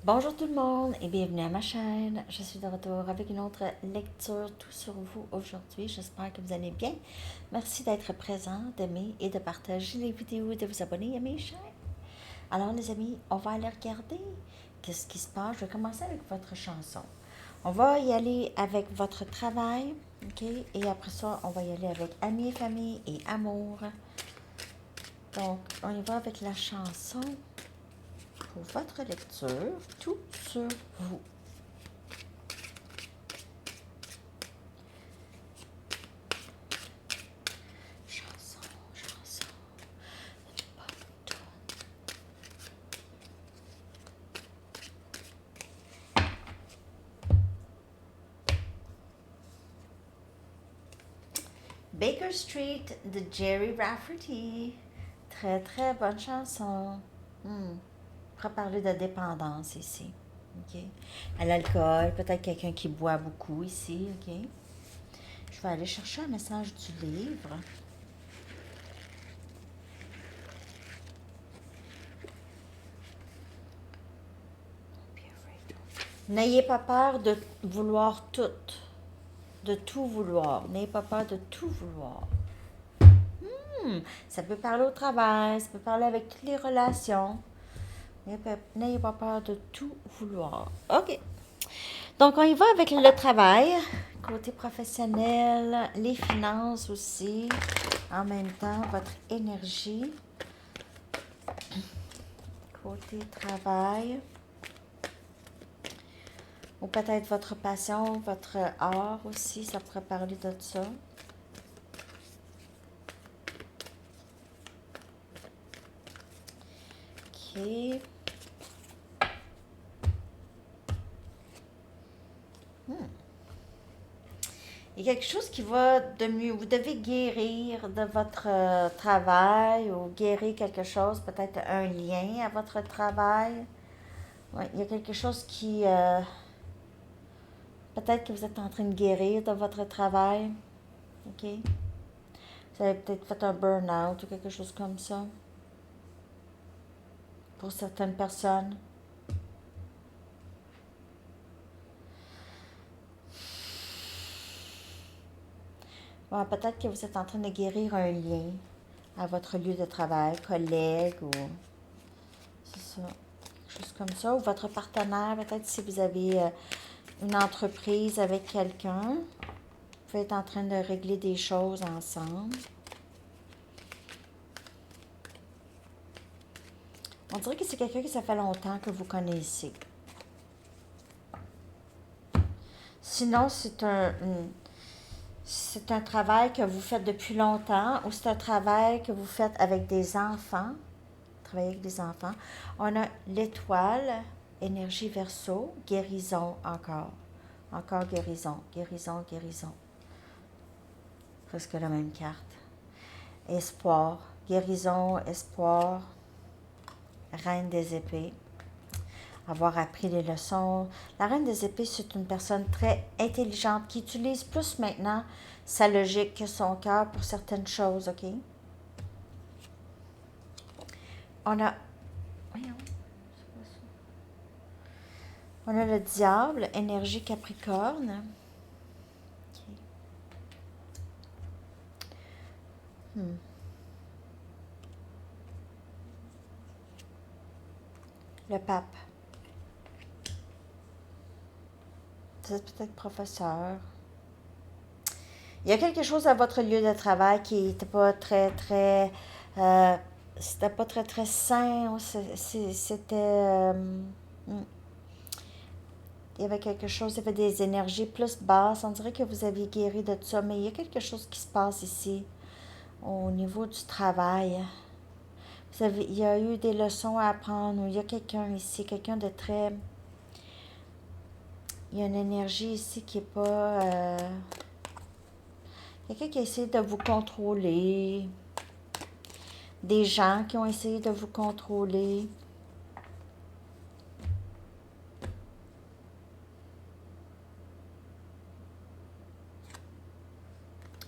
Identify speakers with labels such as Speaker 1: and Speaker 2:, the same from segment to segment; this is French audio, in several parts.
Speaker 1: Bonjour tout le monde et bienvenue à ma chaîne. Je suis de retour avec une autre lecture tout sur vous aujourd'hui. J'espère que vous allez bien. Merci d'être présent, d'aimer et de partager les vidéos et de vous abonner à mes chaînes. Alors les amis, on va aller regarder qu'est-ce qui se passe. Je vais commencer avec votre chanson. On va y aller avec votre travail, ok? Et après ça, on va y aller avec amis, famille et amour. Donc, on y va avec la chanson pour votre lecture, tout sur vous. Chanson, chanson, bonne toune. Baker Street de Jerry Rafferty. Très très bonne chanson. On pourrait parler de dépendance ici. OK? À l'alcool, peut-être quelqu'un qui boit beaucoup ici. OK? Je vais aller chercher un message du livre. N'ayez pas peur de vouloir tout. De tout vouloir. N'ayez pas peur de tout vouloir. Ça peut parler au travail, ça peut parler avec toutes les relations. N'ayez pas peur de tout vouloir. OK. Donc, on y va avec le travail, côté professionnel, les finances aussi. En même temps, votre énergie. Côté travail. Ou peut-être votre passion, votre art aussi, ça pourrait parler de ça. OK. Il y a quelque chose qui va de mieux. Vous devez guérir de votre travail ou guérir quelque chose, peut-être un lien à votre travail. Ouais, il y a quelque chose qui... peut-être que vous êtes en train de guérir de votre travail. OK? Vous avez peut-être fait un burn-out ou quelque chose comme ça. Pour certaines personnes. Bon, peut-être que vous êtes en train de guérir un lien à votre lieu de travail, collègue ou... C'est ça. Quelque chose comme ça. Ou votre partenaire, peut-être si vous avez une entreprise avec quelqu'un. Vous pouvez être en train de régler des choses ensemble. On dirait que c'est quelqu'un que ça fait longtemps que vous connaissez. Sinon, c'est un travail que vous faites depuis longtemps ou c'est un travail que vous faites avec des enfants. Travailler avec des enfants. On a l'étoile, énergie verso, guérison encore. Encore guérison, guérison, guérison. Presque la même carte. Espoir, guérison, espoir, reine des épées. Avoir appris les leçons. La reine des épées, c'est une personne très intelligente qui utilise plus maintenant sa logique que son cœur pour certaines choses, OK? On a... Voyons, on a le diable, énergie capricorne. OK. Le pape. Vous êtes peut-être professeur. Il y a quelque chose à votre lieu de travail qui n'était pas c'était pas très sain. C'était... il y avait quelque chose, il y avait des énergies plus basses. On dirait que vous aviez guéri de ça, mais il y a quelque chose qui se passe ici au niveau du travail. Il y a eu des leçons à apprendre. Il y a quelqu'un ici, quelqu'un de très... Il y a une énergie ici qui n'est pas... quelqu'un qui a essayé de vous contrôler. Des gens qui ont essayé de vous contrôler.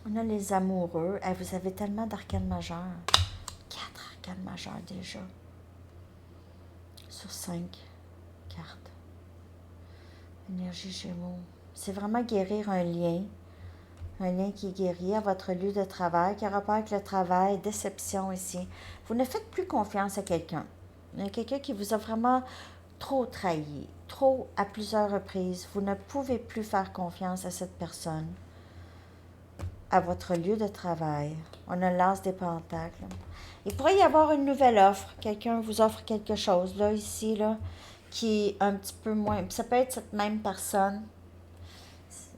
Speaker 1: On a les amoureux. Hey, vous avez tellement d'arcanes majeures. 4 arcanes majeures déjà. Sur 5. OK. carte. Énergie Gémeaux. C'est vraiment guérir un lien qui est guéri à votre lieu de travail, qui a rapport avec le travail, déception ici. Vous ne faites plus confiance à quelqu'un. Il y a quelqu'un qui vous a vraiment trop trahi, trop à plusieurs reprises. Vous ne pouvez plus faire confiance à cette personne, à votre lieu de travail. On a l'as des pentacles. Il pourrait y avoir une nouvelle offre. Quelqu'un vous offre quelque chose, là, ici, là, qui est un petit peu moins... Ça peut être cette même personne.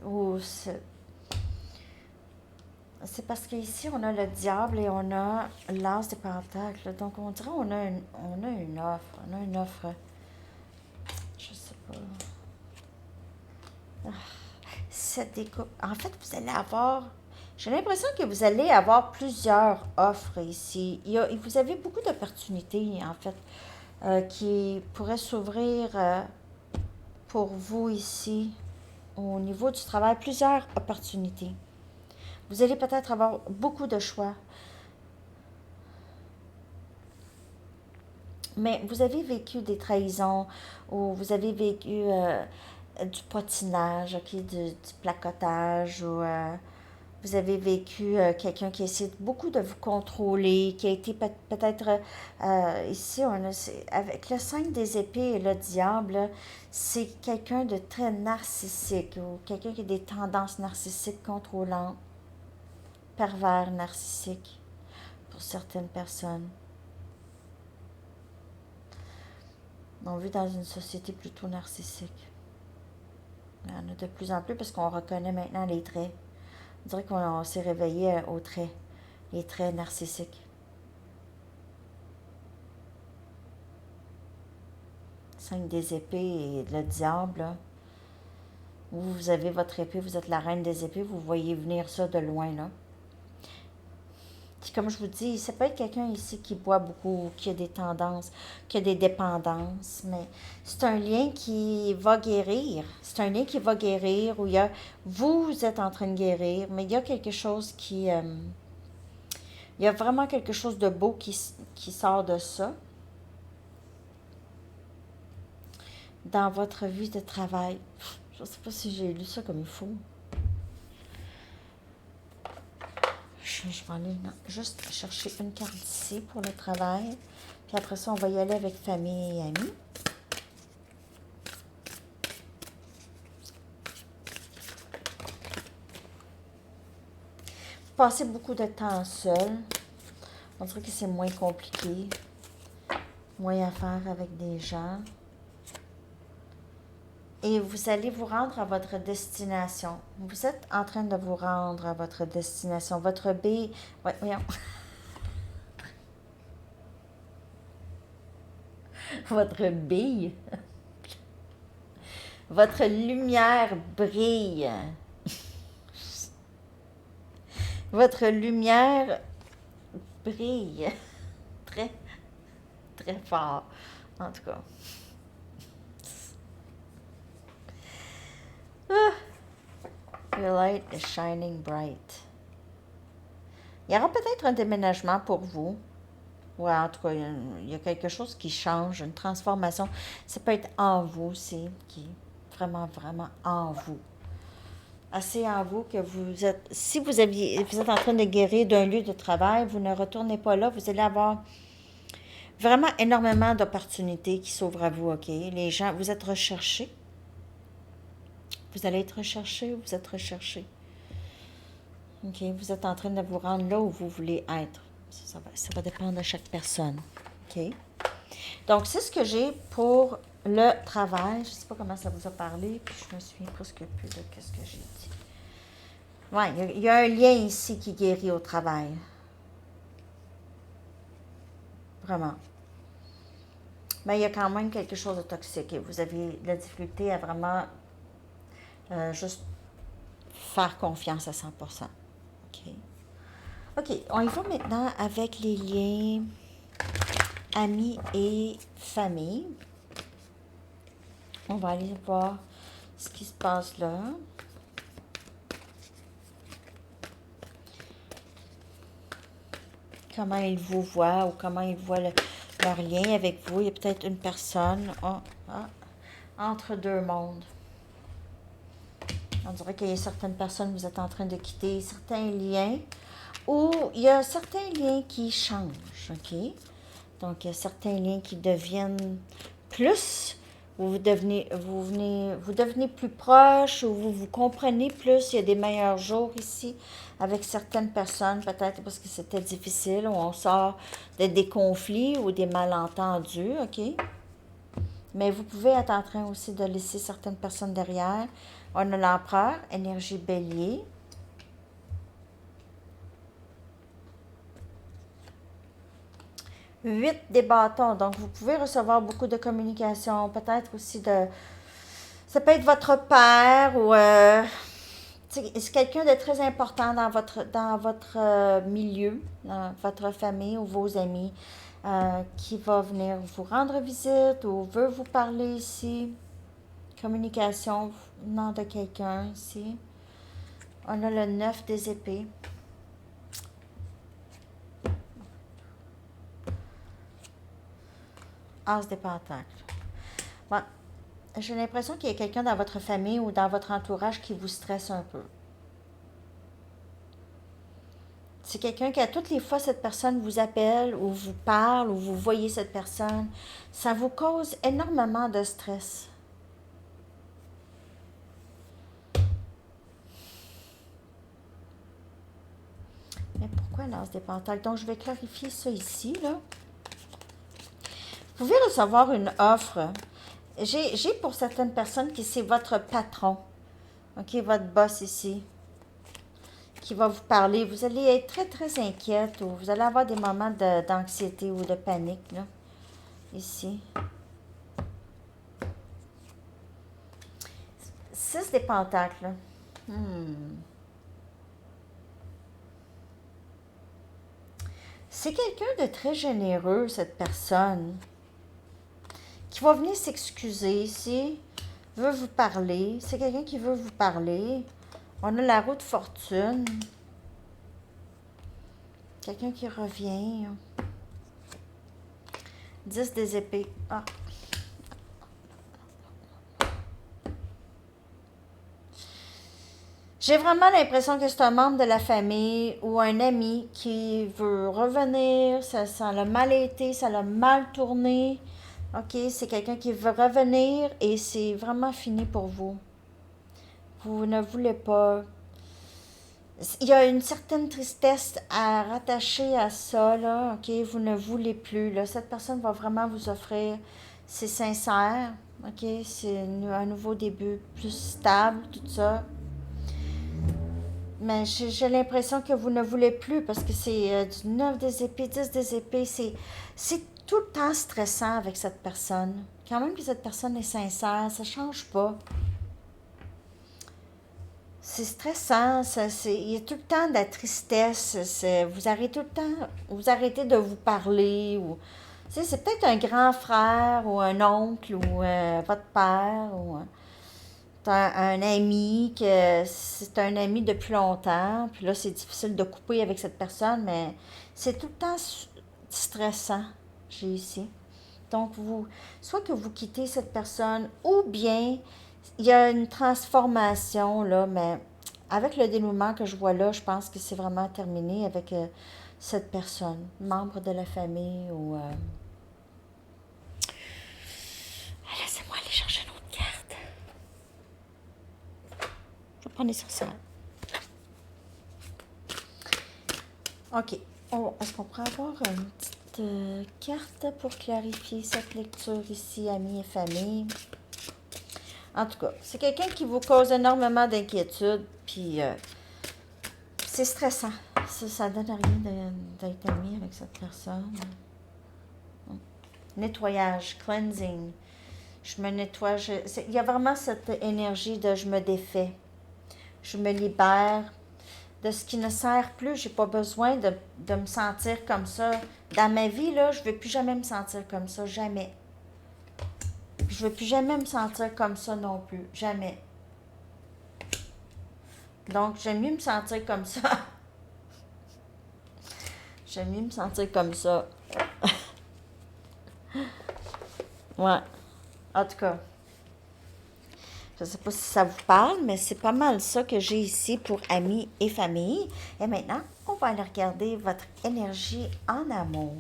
Speaker 1: Ou c'est parce qu'ici, on a le diable et on a l'as des pentacles. Donc, on dirait qu'on a une offre. On a une offre... Je sais pas. Cette découpe. En fait, vous allez avoir... J'ai l'impression que vous allez avoir plusieurs offres ici. Vous avez beaucoup d'opportunités, en fait, qui pourraient s'ouvrir pour vous ici, au niveau du travail. Plusieurs opportunités. Vous allez peut-être avoir beaucoup de choix. Mais vous avez vécu des trahisons ou vous avez vécu du potinage, du placotage ou vous avez vécu quelqu'un qui essaie beaucoup de vous contrôler, qui a été peut-être ici, avec le 5 des épées et le diable, c'est quelqu'un de très narcissique ou quelqu'un qui a des tendances narcissiques contrôlantes, pervers narcissiques pour certaines personnes. On vit dans une société plutôt narcissique. Il y en a de plus en plus parce qu'on reconnaît maintenant les traits. On dirait qu'on s'est réveillé aux traits, les traits narcissiques. 5 des épées et le diable. Là. Vous avez votre épée, vous êtes la reine des épées, vous voyez venir ça de loin, là. Puis comme je vous dis, ça peut être quelqu'un ici qui boit beaucoup, qui a des tendances, qui a des dépendances, mais c'est un lien qui va guérir. C'est un lien qui va guérir, où vous êtes en train de guérir, mais il y a quelque chose qui... il y a vraiment quelque chose de beau qui sort de ça. Dans votre vie de travail. Je ne sais pas si j'ai lu ça comme il faut. Je vais aller juste chercher une carte ici pour le travail. Puis après ça, on va y aller avec famille et amis. Vous passez beaucoup de temps seul. On dirait que c'est moins compliqué. Moins à faire avec des gens. Et vous allez vous rendre à votre destination. Vous êtes en train de vous rendre à votre destination. Votre B... Ouais, voyons. Votre bille. Votre lumière brille. Votre lumière brille. Très, très fort. En tout cas. Your light is shining bright. Il y aura peut-être un déménagement pour vous. Ouais, en tout cas, il y a quelque chose qui change, une transformation. Ça peut être en vous aussi, qui est vraiment, vraiment en vous. Assez en vous que vous êtes... Si vous êtes en train de guérir d'un lieu de travail, vous ne retournez pas là, vous allez avoir vraiment énormément d'opportunités qui s'ouvrent à vous, OK? Les gens, vous êtes recherchés. Vous allez être recherché ou vous êtes recherché. OK? Vous êtes en train de vous rendre là où vous voulez être. Ça va dépendre de chaque personne. OK? Donc, c'est ce que j'ai pour le travail. Je ne sais pas comment ça vous a parlé, puis je me souviens presque plus de ce que j'ai dit. Oui, il y a un lien ici qui guérit au travail. Vraiment. Mais il y a quand même quelque chose de toxique et vous avez de la difficulté à vraiment juste faire confiance à 100%. OK. OK, on y va maintenant avec les liens amis et famille. On va aller voir ce qui se passe là. Comment ils vous voient ou comment ils voient leur lien avec vous. Il y a peut-être une personne. entre deux mondes. On dirait qu'il y a certaines personnes que vous êtes en train de quitter, certains liens, ou il y a certains liens qui changent, OK? Donc, il y a certains liens qui deviennent plus, vous devenez plus proche, ou vous vous comprenez plus, il y a des meilleurs jours ici avec certaines personnes, peut-être parce que c'était difficile, ou on sort de des conflits ou des malentendus, OK? Mais vous pouvez être en train aussi de laisser certaines personnes derrière. On a l'empereur, énergie bélier. 8 des bâtons, donc vous pouvez recevoir beaucoup de communication, peut-être aussi de... Ça peut être votre père ou c'est quelqu'un de très important dans votre milieu, dans votre famille ou vos amis, qui va venir vous rendre visite ou veut vous parler ici. Communication venant de quelqu'un ici. On a le 9 des épées. As des pentacles. Bon, j'ai l'impression qu'il y a quelqu'un dans votre famille ou dans votre entourage qui vous stresse un peu. C'est quelqu'un qui, à toutes les fois, cette personne vous appelle ou vous parle ou vous voyez cette personne, ça vous cause énormément de stress. Mais pourquoi l'as des pentacles? Donc, je vais clarifier ça ici, là. Vous pouvez recevoir une offre. J'ai pour certaines personnes qui c'est votre patron, OK, votre boss ici, qui va vous parler. Vous allez être très, très inquiète ou vous allez avoir des moments d'anxiété ou de panique, là, ici. 6 des pentacles. C'est quelqu'un de très généreux, cette personne, qui va venir s'excuser ici, veut vous parler. C'est quelqu'un qui veut vous parler. On a la roue de fortune. Quelqu'un qui revient. 10 des épées. Ah. J'ai vraiment l'impression que c'est un membre de la famille ou un ami qui veut revenir. Ça l'a mal été, ça l'a mal tourné. OK, c'est quelqu'un qui veut revenir et c'est vraiment fini pour vous. Vous ne voulez pas. Il y a une certaine tristesse à rattacher à ça, là. OK, vous ne voulez plus, là. Cette personne va vraiment vous offrir, c'est sincère. OK, c'est un nouveau début, plus stable, tout ça. Mais j'ai l'impression que vous ne voulez plus parce que c'est du 9 des épées, 10 des épées. C'est tout le temps stressant avec cette personne. Quand même que cette personne est sincère, ça ne change pas. C'est stressant, il y a tout le temps de la tristesse. Vous arrêtez tout le temps, vous arrêtez de vous parler. Ou, c'est peut-être un grand frère ou un oncle ou votre père ou un ami que c'est un ami depuis longtemps, puis là c'est difficile de couper avec cette personne, mais c'est tout le temps stressant, j'ai ici. Donc soit que vous quittez cette personne, ou bien il y a une transformation là, mais avec le dénouement que je vois là, je pense que c'est vraiment terminé avec cette personne, membre de la famille ou laissez-moi aller chercher une autre carte. Je vais prendre les sorcières. OK. Est-ce qu'on pourrait avoir une petite carte pour clarifier cette lecture ici, amis et famille? En tout cas, c'est quelqu'un qui vous cause énormément d'inquiétude, puis c'est stressant. Ça donne rien d'être ami avec cette personne. Nettoyage, cleansing. Je me nettoie. Il y a vraiment cette énergie de je me défais. Je me libère de ce qui ne sert plus. J'ai pas besoin de me sentir comme ça. Dans ma vie, là, je ne veux plus jamais me sentir comme ça. Jamais. Je ne veux plus jamais me sentir comme ça non plus. Jamais. Donc, j'aime mieux me sentir comme ça. J'aime mieux me sentir comme ça. Ouais. En tout cas. Je ne sais pas si ça vous parle, mais c'est pas mal ça que j'ai ici pour amis et famille. Et maintenant, on va aller regarder votre énergie en amour.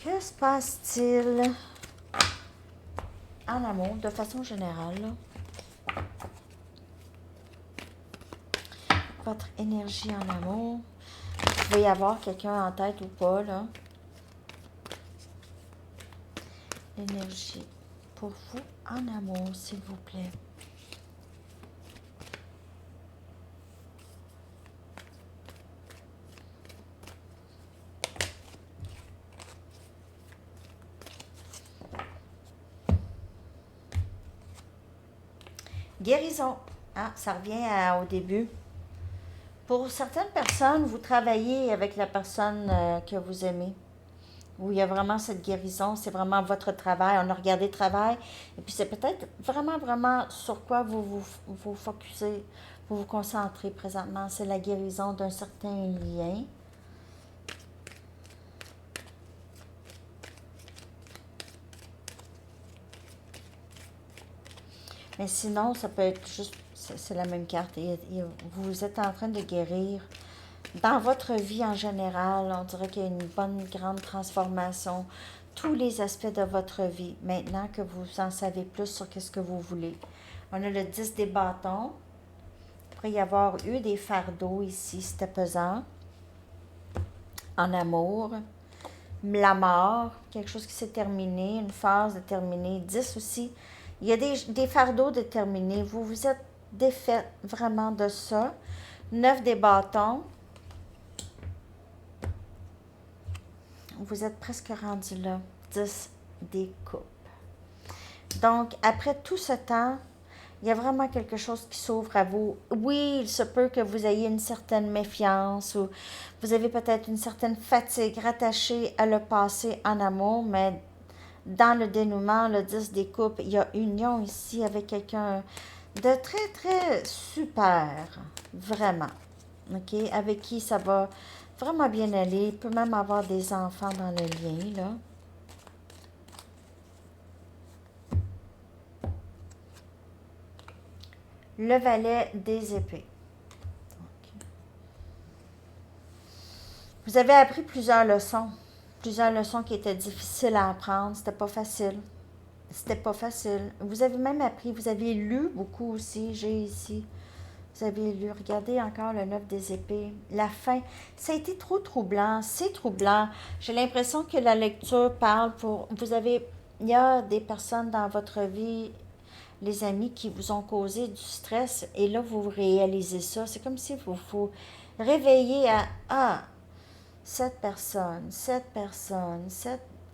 Speaker 1: Que se passe-t-il en amour, de façon générale, là? Votre énergie en amour. Il va y avoir quelqu'un en tête ou pas, là. L'énergie pour vous en amour, s'il vous plaît. Guérison. Ah, ça revient au début. Pour certaines personnes, vous travaillez avec la personne que vous aimez. Où il y a vraiment cette guérison, c'est vraiment votre travail. On a regardé travail. Et puis c'est peut-être vraiment, vraiment sur quoi vous focussez, vous vous concentrez présentement. C'est la guérison d'un certain lien. Mais sinon, ça peut être juste, c'est la même carte. Vous êtes en train de guérir. Dans votre vie en général, on dirait qu'il y a une bonne, grande transformation. Tous les aspects de votre vie, maintenant que vous en savez plus sur ce que vous voulez. On a le 10 des bâtons. Il pourrait y avoir eu des fardeaux ici, c'était pesant. En amour. La mort, quelque chose qui s'est terminé, une phase de terminée. 10 aussi. Il y a des fardeaux déterminés. Vous vous êtes défait vraiment de ça. 9 des bâtons. Vous êtes presque rendu là. 10 des coupes. Donc, après tout ce temps, il y a vraiment quelque chose qui s'ouvre à vous. Oui, il se peut que vous ayez une certaine méfiance ou vous avez peut-être une certaine fatigue rattachée à le passé en amour, mais dans le dénouement, le 10 des coupes, il y a union ici avec quelqu'un de très, très super. Vraiment. OK? Avec qui ça va vraiment bien aller. Il peut même avoir des enfants dans le lien, là. Le valet des épées. Okay. Vous avez appris plusieurs leçons. Plusieurs leçons qui étaient difficiles à apprendre. C'était pas facile. C'était pas facile. Vous avez même appris, vous avez lu beaucoup aussi, j'ai ici. Vous avez lu, regardez encore le 9 des épées. La fin, ça a été trop troublant, c'est troublant. J'ai l'impression que la lecture parle pour... il y a des personnes dans votre vie, les amis, qui vous ont causé du stress et là, vous réalisez ça. C'est comme si vous vous réveillez à... Ah, cette personne, tu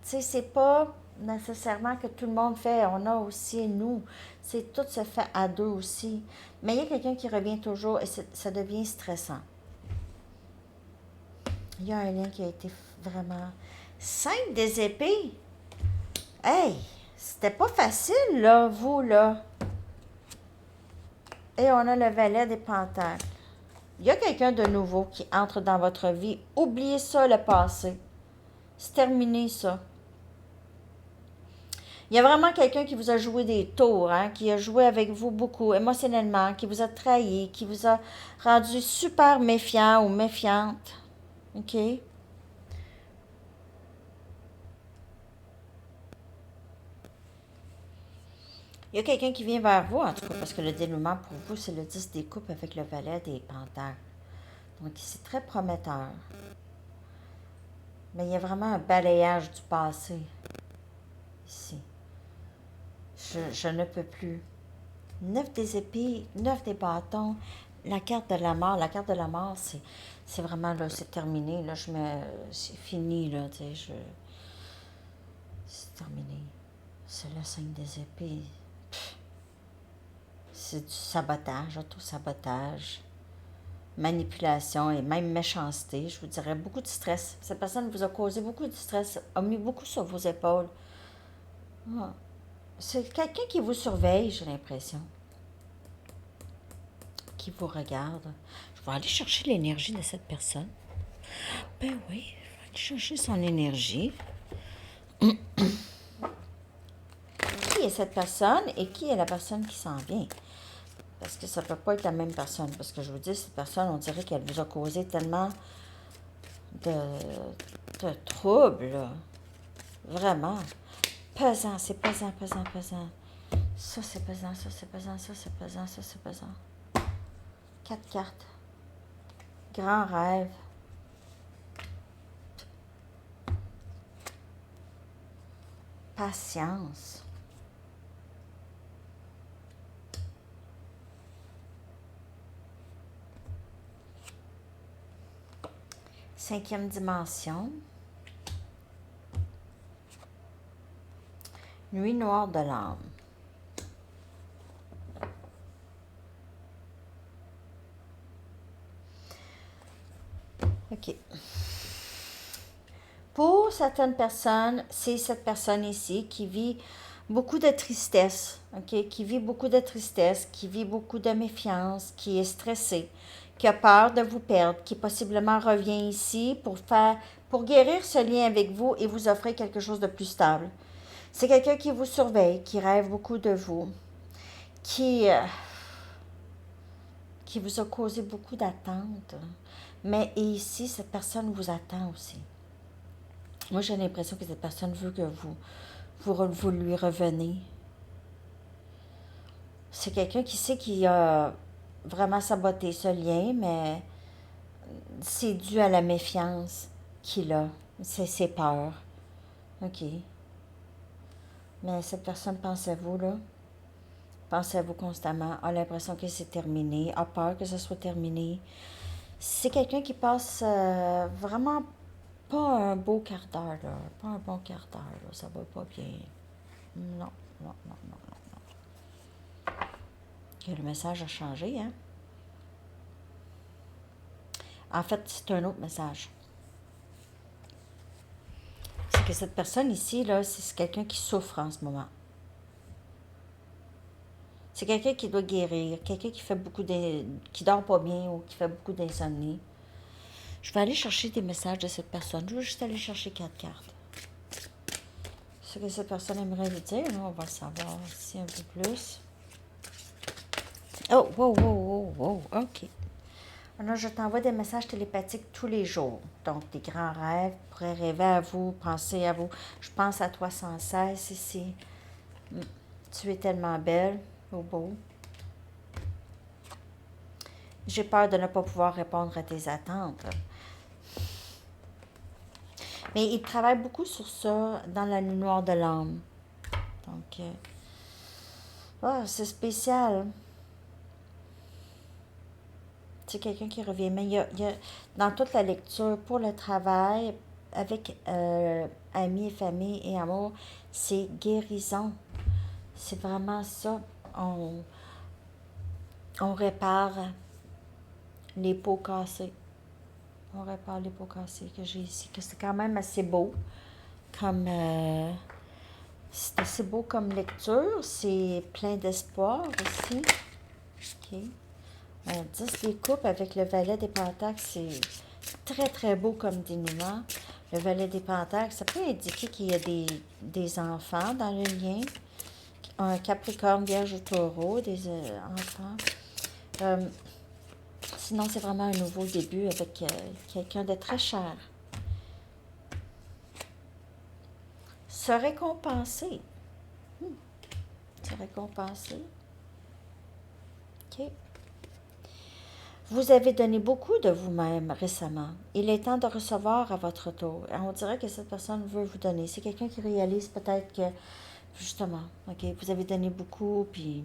Speaker 1: sais, c'est pas nécessairement que tout le monde fait, on a aussi nous, c'est tout se fait à deux aussi. Mais il y a quelqu'un qui revient toujours et ça devient stressant. Il y a un lien qui a été vraiment... 5 des épées! Hey! C'était pas facile, là, vous, là. Et on a le valet des pentacles. Il y a quelqu'un de nouveau qui entre dans votre vie. Oubliez ça, le passé. C'est terminé, ça. Il y a vraiment quelqu'un qui vous a joué des tours, hein, qui a joué avec vous beaucoup émotionnellement, qui vous a trahi, qui vous a rendu super méfiant ou méfiante. OK? Il y a quelqu'un qui vient vers vous, en tout cas, parce que le dénouement pour vous, c'est le 10 des coupes avec le valet des pentacles. Donc, c'est très prometteur. Mais il y a vraiment un balayage du passé ici. Je ne peux plus. 9 des épées, 9 des bâtons, la carte de la mort. La carte de la mort, c'est vraiment, là, c'est terminé. Là, c'est fini, là, tu sais, c'est terminé. C'est le 5 des épées. C'est du sabotage, auto-sabotage, manipulation et même méchanceté. Je vous dirais beaucoup de stress. Cette personne vous a causé beaucoup de stress, a mis beaucoup sur vos épaules. Ah. C'est quelqu'un qui vous surveille, j'ai l'impression. Qui vous regarde. Je vais aller chercher l'énergie de cette personne. Ben oui, je vais aller chercher son énergie. est cette personne et qui est la personne qui s'en vient? Parce que ça ne peut pas être la même personne. Parce que je vous dis, cette personne, on dirait qu'elle vous a causé tellement de, de troubles, là. Vraiment. Pesant, c'est pesant, pesant, pesant. Ça, c'est pesant, ça, c'est pesant, ça, c'est pesant, ça, c'est pesant. 4 cartes. Grand rêve. Patience. Cinquième dimension. Nuit noire de l'âme. OK. Pour certaines personnes, c'est cette personne ici qui vit beaucoup de tristesse, OK? Qui vit beaucoup de tristesse, qui vit beaucoup de méfiance, qui est stressée, qui a peur de vous perdre, qui possiblement revient ici pour guérir ce lien avec vous et vous offrir quelque chose de plus stable. C'est quelqu'un qui vous surveille, qui rêve beaucoup de vous, qui vous a causé beaucoup d'attentes. Mais ici, cette personne vous attend aussi. Moi, j'ai l'impression que cette personne veut que vous lui revenez. C'est quelqu'un qui sait qu'il a vraiment saboté ce lien, mais c'est dû à la méfiance qu'il a. C'est ses peurs. OK. Mais cette personne pense à vous, là. Pense à vous constamment, a l'impression que c'est terminé, a peur que ce soit terminé. C'est quelqu'un qui passe vraiment pas un beau quart d'heure, là. Pas un bon quart d'heure, là. Ça va pas bien. Non, non, non, non, non. Et le message a changé, hein? En fait, c'est un autre message. C'est que cette personne ici, là, c'est quelqu'un qui souffre en ce moment. C'est quelqu'un qui doit guérir, quelqu'un qui fait qui dort pas bien ou qui fait beaucoup d'insomnie. Je vais aller chercher des messages de cette personne. Je vais juste aller chercher 4 cartes. Ce que cette personne aimerait vous dire, là, on va le savoir ici un peu plus. Oh, wow, wow, wow, wow, OK. Alors, je t'envoie des messages télépathiques tous les jours. Donc, des grands rêves, pourrais rêver à vous, penser à vous. Je pense à toi sans cesse ici. Tu es tellement belle, ou beau. J'ai peur de ne pas pouvoir répondre à tes attentes. Mais il travaille beaucoup sur ça dans la nuit noire de l'âme. Donc, c'est spécial. C'est quelqu'un qui revient. Mais il y a, dans toute la lecture, pour le travail, avec amis et famille et amour, c'est guérison. C'est vraiment ça. On répare les pots cassés. On répare les pots cassés que j'ai ici. Que c'est quand même assez beau. C'est assez beau comme lecture. C'est plein d'espoir aussi. OK. 10 des coupes avec le valet des pentacles, c'est très, très beau comme dénouement. Le valet des pentacles, ça peut indiquer qu'il y a des enfants dans le lien. Un Capricorne, Vierge ou Taureau, des enfants. Sinon, c'est vraiment un nouveau début avec quelqu'un de très cher. Se récompenser. Se récompenser. OK. Vous avez donné beaucoup de vous-même récemment. Il est temps de recevoir à votre tour. On dirait que cette personne veut vous donner. C'est quelqu'un qui réalise peut-être que, justement, OK, vous avez donné beaucoup, puis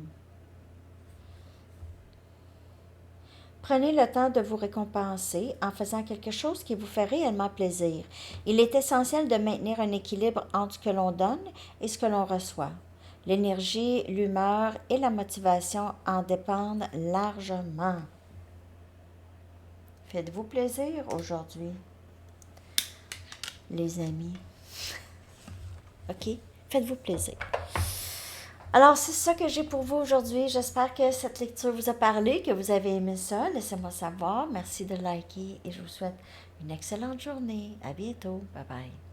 Speaker 1: prenez le temps de vous récompenser en faisant quelque chose qui vous fait réellement plaisir. Il est essentiel de maintenir un équilibre entre ce que l'on donne et ce que l'on reçoit. L'énergie, l'humeur et la motivation en dépendent largement. Faites-vous plaisir aujourd'hui, les amis. OK? Faites-vous plaisir. Alors, c'est ça que j'ai pour vous aujourd'hui. J'espère que cette lecture vous a parlé, que vous avez aimé ça. Laissez-moi savoir. Merci de liker et je vous souhaite une excellente journée. À bientôt. Bye bye.